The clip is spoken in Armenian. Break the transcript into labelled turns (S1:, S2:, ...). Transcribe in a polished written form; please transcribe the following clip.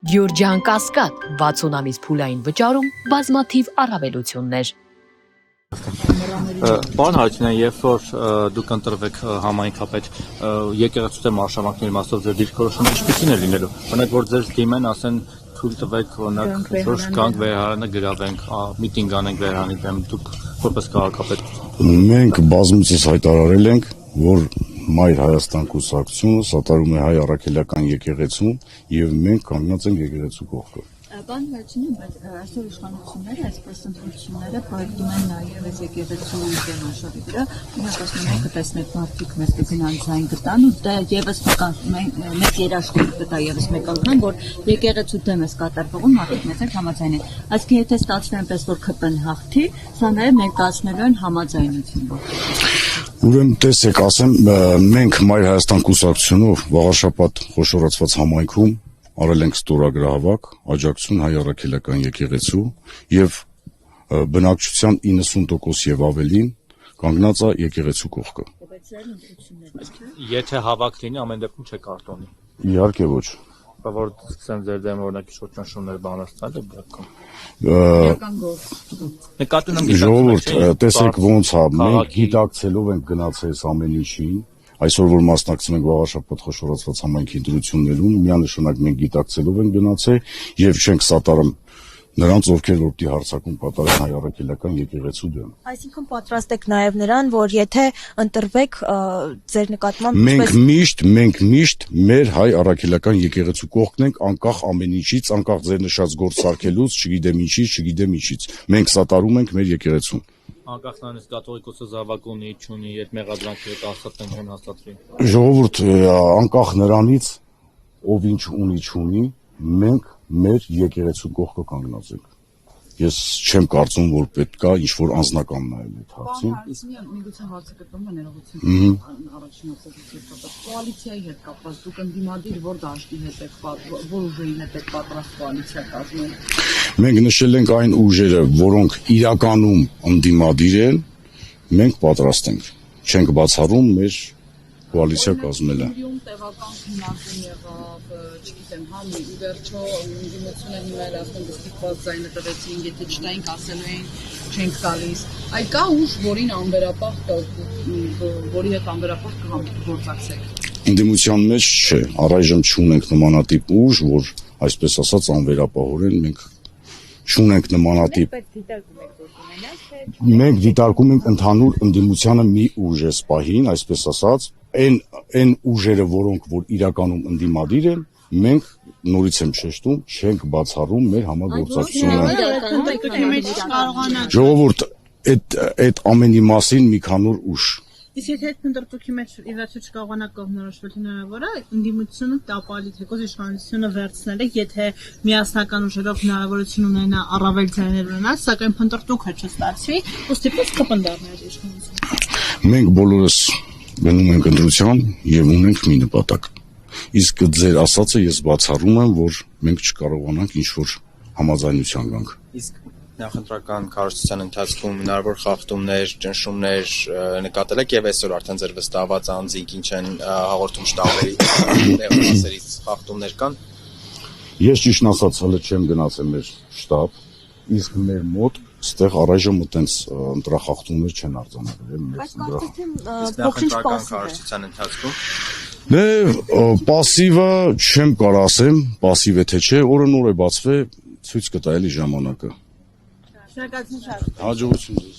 S1: Գյուրջան Կասկադ 60 ամիս փուլային վճարում բազմաթիվ առավելություններ։
S2: Պարոն Հարությունյան, երբ որ դուք ընտրվեք համայնքապետ, եկեղեցու դեմ արշավանքների մասով ձեր դիրքորոշումը ինչպիսին է լինելու։ Օրինակ, որ ձեզ դիմեն, ասեն թույլ տվեք, օրինակ, որ գանք վերահանը գրավենք, միտինգ անենք վերահանի դեմ, դուք որպես քաղաքապետ։
S3: Մենք բազմիցս հայտարարել ենք, որ Մայր Հայաստան կուսակցությունը սատարում է հայ առաքելական եկեղեցուն եւ մենք կանգնած ենք եկեղեցու կողքը։
S4: Պարոն Հարությունյան, բայց այսօր իշխանությունները այսպես ընտրությունները պայթում են նաև այս եկեղեցու դեմ արշավի վրա, ասում են կտեսնեք մարդիկ մեզ կֆինանսային գտան ու դա եւս մեկ երաշխիք կտա եւս մեկ անգամ, որ եկեղեցու դեմ է կատարվում մարդիկ մեզ հետ համաձայն են։ Այսինքն եթե ստացվի այնպես որ ԿՊ-ն հաղթի, սա նաև ներկայացնելու են համաձայնություն։
S3: Ուրեմն տեսեք, ասեմ, մենք Մայր Հայաստան կուսակցությունով վաղաշաբաթ խոշորացված համայնքում արել ենք ստորագրահավաք, աջակցություն հայ առաքելական եկեղեցու եւ բնակչության 90% եւ ավելին կանգնած է եկեղեցու կողքը։
S2: Եթե հավաք լինի, ամեն դեպքում չեք կարտոնի։
S3: Իհարկե ոչ։
S2: Որ սկսեմ ձեր դեմ օրինակ ինչ-որ ճնշումներ բանաստել բրակում։ Նկատի ունեմ
S3: ժողովուրդ, տեսեք ոնց է, մենք գիտակցելով ենք գնացել այս ամեն ինչին, այսօր որ մասնակցում ենք վաղաշաբաթ խոշորացված համայնքի ընտրություններում, միանշանակ մենք գիտակցելով ենք գնացել եւ չենք սատարում նրանց, ովքեր որ պիտի հարձակում կատարեն հայ առաքելական եկեղեցու դեմ։
S5: Այսինքն պատրաստ եք նաև նրան, որ եթե ընտրվեք ձեր նկատմամբ
S3: մենք միշտ մեր հայ առաքելական եկեղեցու կողքն ենք, անկախ ամեն ինչից, անկախ ձեր նշած գործ սարքելուց, չգիտեմ ինչից։ Մենք սատարում ենք մեր եկեղեցուն։
S2: Անկախ նրանից կաթողիկոսը զավակ ունի, չունի, այդ մեղադրանքները կհաստատեն, չեն հաստատվի։
S3: Ժողովուրդ, անկախ նրանից, ով ինչ ունի, չունի, մենք մեր եկեղեցու կողքը կանգնած ենք։ Ես չեմ կարծում, որ պետք է ինչ-որ անձնական նայել այդ հարցին։
S4: Միգուցե հարցը կտրում է ներողություն առաջին կոալիցիայի հետ կապված դուք ընդդիմադիր որ դաշտի հետ եք որ ուժերին հետ եք պատրաստ կոալիցիա կազմել։
S3: Մենք նշել ենք այն ուժերը, որոնք իրականում ընդդիմադիր են, մենք պատրաստ ենք։ Չենք բացառում մեր կոալիցիա կազմելը։
S4: Տեղական քննարկում եղավ, չգիտեմ, համի ու վերջո ընդդիմությունը հիմա էլ ասում դստիկված ձայնը տվեցին, եթե չտայինք ասելու էին չենք տալիս։ Այ կա ուժ, որին անվերապահ որի հետ անվերապահ կհամագործակցեք։
S3: Ընդդիմության մեջ չէ, առայժմ չունենք նմանատիպ ուժ, որ այսպես ասած անվերապահորեն մենք չունենք նմանատիպ։ Մենք դիտարկում ենք ընդհանուր ընդդիմությանը մի ուժ է սպահին, այսպես ասած, այն ուժերը, որոնք որ իրականում ընդդիմադիր են, մենք նորից եմ շեշտում, չենք բացառում մեր համագործակցությունը։ Ժողովուրդ, այդ ամենի մասին մի քանոր ուժ։
S6: Իսկ եթե այդ ընտրտուքի մեջ ի վերջո չկարողանաք կողմնորոշվել, հնարավոր է ընդդիմությունը տապալի թեկոս իշխանությունը վերցնել է, եթե միասնական ուժերով հնարավորություն ունենա առավել ձայներ ունենալ, սակայն ընտրտուքը չստացվի, ոստիպից կպնդառներ իշխանությունը։
S3: Մենք բոլորս գնում ենք ընտրության եւ ունենք մի նպատակ։ Իսկ ձեր ասածը ես բացառում եմ, որ մենք չկարողանանք ինչ-որ համաձայնության գանք։
S7: Իսկ նախընտրական քարոզության ընթացքում հնարավոր խախտումներ, ճնշումներ նկատել եք եւ այսօր արդեն ձեր վստահված անձինք ինչ են հաղորդում շտաբերի ներկայացերից խախտումներ կան։
S3: Ես ճիշտ ասած հələ չեմ գնացել մեր շտաբ, իսկ մեր մոտ ստեղ առայժմ այտենց ընտրախախտումներ չեն արձանագրել մեր
S7: նախընտրական քարոզության ընթացքում։
S3: Դե պասիվը չեմ կարող ասեմ, պասիվ է թե չէ, օրը նոր է բացվել, ցույց կտա էլի ժամանակը։
S6: Շնորհակալություն շատ։
S3: Հաջողություն ձեզ։